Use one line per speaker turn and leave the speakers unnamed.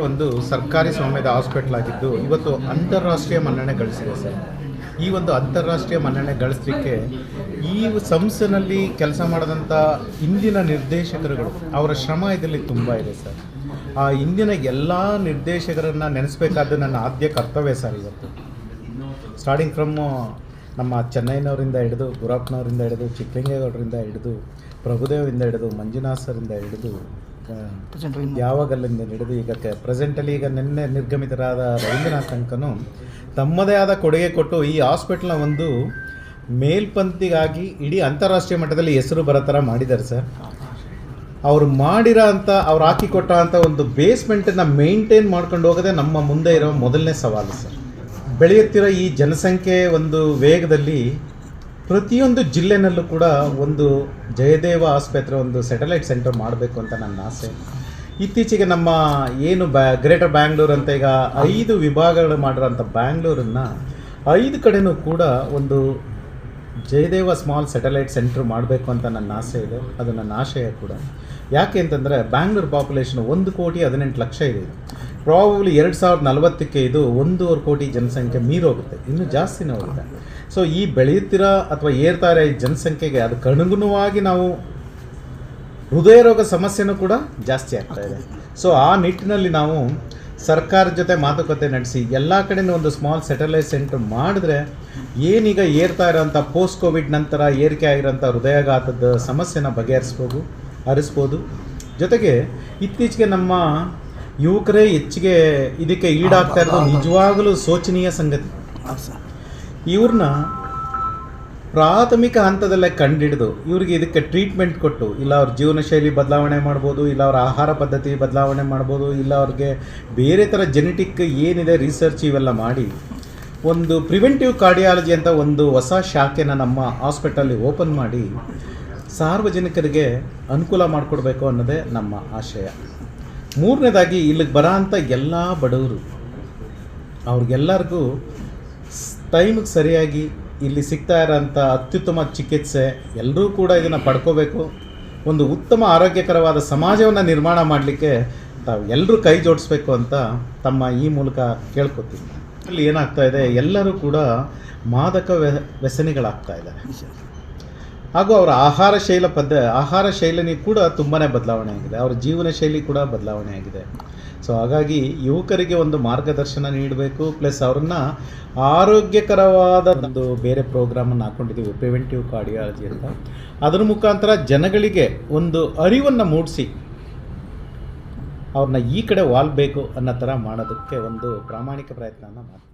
ಒಂದು ಸರ್ಕಾರಿ ಸ್ವಾಮ್ಯದ ಹಾಸ್ಪಿಟಲ್ ಆಗಿದ್ದು ಇವತ್ತು ಅಂತಾರಾಷ್ಟ್ರೀಯ ಮನ್ನಣೆ ಗಳಿಸಿದೆ ಸರ್. ಈ ಒಂದು ಅಂತಾರಾಷ್ಟ್ರೀಯ ಮನ್ನಣೆ ಗಳಿಸಲಿಕ್ಕೆ ಈ ಸಂಸ್ಥೆನಲ್ಲಿ ಕೆಲಸ ಮಾಡಿದಂಥ ಇಂದಿನ ನಿರ್ದೇಶಕರುಗಳು ಅವರ ಶ್ರಮ ಇದರಲ್ಲಿ ತುಂಬ ಇದೆ ಸರ್. ಆ ಇಂದಿನ ಎಲ್ಲ ನಿರ್ದೇಶಕರನ್ನು ನೆನೆಸ್ಬೇಕಾದ್ದು ನನ್ನ ಆದ್ಯ ಕರ್ತವ್ಯ ಸರ್. ಇವತ್ತು ಸ್ಟಾರ್ಟಿಂಗ್ ಫ್ರಮ್ ನಮ್ಮ ಚೆನ್ನೈನವರಿಂದ ಹಿಡಿದು ಗುರಪ್ಪನವರಿಂದ ಹಿಡಿದು ಚಿಕ್ಕಲಿಂಗೇಗೌಡರಿಂದ ಹಿಡಿದು ಪ್ರಭುದೇವಿಂದ ಹಿಡಿದು ಮಂಜುನಾಥ್ ಸರಿಂದ ಹಿಡಿದು ಯಾವಾಗಲ್ಲಿಂದ ಹಿಡಿದು ಈಗ ಪ್ರೆಸೆಂಟಲ್ಲಿ ಈಗ ನಿನ್ನೆ ನಿರ್ಗಮಿತರಾದ ರವೀಂದ್ರನಾಥ್ ತನಕನೂ ತಮ್ಮದೇ ಆದ ಕೊಡುಗೆ ಕೊಟ್ಟು ಈ ಹಾಸ್ಪಿಟ್ಲ್ನ ಒಂದು ಮೇಲ್ಪಂಕ್ತಿಗಾಗಿ ಇಡೀ ಅಂತಾರಾಷ್ಟ್ರೀಯ ಮಟ್ಟದಲ್ಲಿ ಹೆಸರು ಬರೋ ಥರ ಮಾಡಿದ್ದಾರೆ ಸರ್. ಅವರು ಮಾಡಿರೋ ಅಂಥ ಅವ್ರು ಹಾಕಿಕೊಟ್ಟ ಅಂಥ ಒಂದು ಬೇಸ್ಮೆಂಟನ್ನು ಮೇಂಟೈನ್ ಮಾಡ್ಕೊಂಡು ಹೋಗೋದೇ ನಮ್ಮ ಮುಂದೆ ಇರೋ ಮೊದಲನೇ ಸವಾಲು ಸರ್. ಬೆಳೆಯುತ್ತಿರೋ ಈ ಜನಸಂಖ್ಯೆ ಒಂದು ವೇಗದಲ್ಲಿ ಪ್ರತಿಯೊಂದು ಜಿಲ್ಲೆನಲ್ಲೂ ಕೂಡ ಒಂದು ಜಯದೇವ ಆಸ್ಪತ್ರೆ ಒಂದು ಸ್ಯಾಟಲೈಟ್ ಸೆಂಟರ್ ಮಾಡಬೇಕು ಅಂತ ನನ್ನ ಆಸೆ. ಇತ್ತೀಚೆಗೆ ನಮ್ಮ ಏನು ಗ್ರೇಟರ್ ಬ್ಯಾಂಗ್ಳೂರು ಅಂತ ಈಗ 5 ವಿಭಾಗಗಳು ಮಾಡಿರೋಂಥ ಬ್ಯಾಂಗ್ಳೂರನ್ನು 5 ಕಡೆನೂ ಕೂಡ ಒಂದು ಜಯದೇವ ಸ್ಮಾಲ್ ಸ್ಯಾಟಲೈಟ್ ಸೆಂಟ್ರ್ ಮಾಡಬೇಕು ಅಂತ ನನ್ನ ಆಸೆ ಇದೆ. ಅದು ನನ್ನ ಆಶಯ ಕೂಡ. ಯಾಕೆ ಅಂತಂದರೆ ಬ್ಯಾಂಗ್ಳೂರು ಪಾಪ್ಯುಲೇಷನ್ 1,18,00,000 ಇದೆ. ಪ್ರಾಬಬ್ಲಿ 2040ಕ್ಕೆ ಇದು 1.25 ಕೋಟಿ ಜನಸಂಖ್ಯೆ ಮೀರೋಗುತ್ತೆ, ಇನ್ನೂ ಜಾಸ್ತಿನೇ ಹೋಗುತ್ತೆ. ಸೊ ಈ ಬೆಳೆಯುತ್ತಿರೋ ಅಥವಾ ಏರ್ತಾ ಇರೋ ಈ ಜನಸಂಖ್ಯೆಗೆ ಅದಕ್ಕೆ ಅನುಗುಣವಾಗಿ ನಾವು ಹೃದಯ ರೋಗ ಸಮಸ್ಯೆನೂ ಕೂಡ ಜಾಸ್ತಿ ಆಗ್ತಾ ಇದೆ. ಸೊ ಆ ನಿಟ್ಟಿನಲ್ಲಿ ನಾವು ಸರ್ಕಾರದ ಜೊತೆ ಮಾತುಕತೆ ನಡೆಸಿ ಎಲ್ಲ ಕಡೆಯೂ ಒಂದು ಸ್ಮಾಲ್ ಸ್ಯಾಟಲೈಟ್ ಸೆಂಟರ್ ಮಾಡಿದ್ರೆ ಏನೀಗ ಏರ್ತಾ ಇರೋಂಥ ಪೋಸ್ಟ್ ಕೋವಿಡ್ ನಂತರ ಏರಿಕೆ ಆಗಿರೋಂಥ ಹೃದಯಾಘಾತದ ಸಮಸ್ಯೆನ ಹರಿಸ್ಬೋದು. ಜೊತೆಗೆ ಇತ್ತೀಚೆಗೆ ನಮ್ಮ ಯುವಕರೇ ಹೆಚ್ಚಿಗೆ ಇದಕ್ಕೆ ಈಡಾಗ್ತಾ ಇರೋದು ನಿಜವಾಗಲೂ ಶೋಚನೀಯ ಸಂಗತಿ. ಇವ್ರನ್ನ ಪ್ರಾಥಮಿಕ ಹಂತದಲ್ಲೇ ಕಂಡುಹಿಡಿದು ಇವ್ರಿಗೆ ಇದಕ್ಕೆ ಟ್ರೀಟ್ಮೆಂಟ್ ಕೊಟ್ಟು ಇಲ್ಲ ಅವ್ರ ಜೀವನ ಶೈಲಿ ಬದಲಾವಣೆ ಮಾಡ್ಬೋದು, ಇಲ್ಲ ಅವ್ರ ಆಹಾರ ಪದ್ಧತಿ ಬದಲಾವಣೆ ಮಾಡ್ಬೋದು, ಇಲ್ಲ ಅವ್ರಿಗೆ ಬೇರೆ ಥರ ಜೆನೆಟಿಕ್ ಏನಿದೆ ರಿಸರ್ಚ್ ಇವೆಲ್ಲ ಮಾಡಿ ಒಂದು ಪ್ರಿವೆಂಟಿವ್ ಕಾರ್ಡಿಯಾಲಜಿ ಅಂತ ಒಂದು ಹೊಸ ಶಾಖೆನ ನಮ್ಮ ಹಾಸ್ಪಿಟಲ್ಲಿ ಓಪನ್ ಮಾಡಿ ಸಾರ್ವಜನಿಕರಿಗೆ ಅನುಕೂಲ ಮಾಡಿಕೊಡ್ಬೇಕು ಅನ್ನೋದೇ ನಮ್ಮ ಆಶಯ. ಮೂರನೇದಾಗಿ ಇಲ್ಲಿಗೆ ಬರೋ ಅಂಥ ಎಲ್ಲ ಬಡವರು ಅವ್ರಿಗೆಲ್ಲರಿಗೂ ಟೈಮಿಗೆ ಸರಿಯಾಗಿ ಇಲ್ಲಿ ಸಿಗ್ತಾ ಇರೋಂಥ ಅತ್ಯುತ್ತಮ ಚಿಕಿತ್ಸೆ ಎಲ್ಲರೂ ಕೂಡ ಇದನ್ನು ಪಡ್ಕೋಬೇಕು. ಒಂದು ಉತ್ತಮ ಆರೋಗ್ಯಕರವಾದ ಸಮಾಜವನ್ನು ನಿರ್ಮಾಣ ಮಾಡಲಿಕ್ಕೆ ತಾವು ಎಲ್ಲರೂ ಕೈ ಜೋಡಿಸ್ಬೇಕು ಅಂತ ತಮ್ಮ ಈ ಮೂಲಕ ಕೇಳ್ಕೊತೀನಿ. ಅಲ್ಲಿ ಏನಾಗ್ತಾ ಇದೆ, ಎಲ್ಲರೂ ಕೂಡ ಮಾದಕ ವ್ಯಸನಿಗಳಾಗ್ತಾ ಇದ್ದಾರೆ. ಹಾಗೂ ಅವರ ಆಹಾರ ಶೈಲಿ ಕೂಡ ತುಂಬಾ ಬದಲಾವಣೆ ಆಗಿದೆ. ಅವರ ಜೀವನ ಶೈಲಿ ಕೂಡ ಬದಲಾವಣೆ ಆಗಿದೆ. ಸೊ ಹಾಗಾಗಿ ಯುವಕರಿಗೆ ಒಂದು ಮಾರ್ಗದರ್ಶನ ನೀಡಬೇಕು. ಪ್ಲಸ್ ಅವ್ರನ್ನ ಆರೋಗ್ಯಕರವಾದ ಒಂದು ಬೇರೆ ಪ್ರೋಗ್ರಾಮನ್ನು ಹಾಕ್ಕೊಂಡಿದ್ದೀವಿ, ಪ್ರಿವೆಂಟಿವ್ ಕಾರ್ಡಿಯಾಲಜಿ ಅಂತ. ಅದರ ಮುಖಾಂತರ ಜನಗಳಿಗೆ ಒಂದು ಅರಿವನ್ನು ಮೂಡಿಸಿ ಅವ್ರನ್ನ ಈ ಕಡೆ ವಾಲ್ಬೇಕು ಅನ್ನೋ ಥರ ಮಾಡೋದಕ್ಕೆ ಒಂದು ಪ್ರಾಮಾಣಿಕ ಪ್ರಯತ್ನವನ್ನು ಮಾಡ್ತೀವಿ.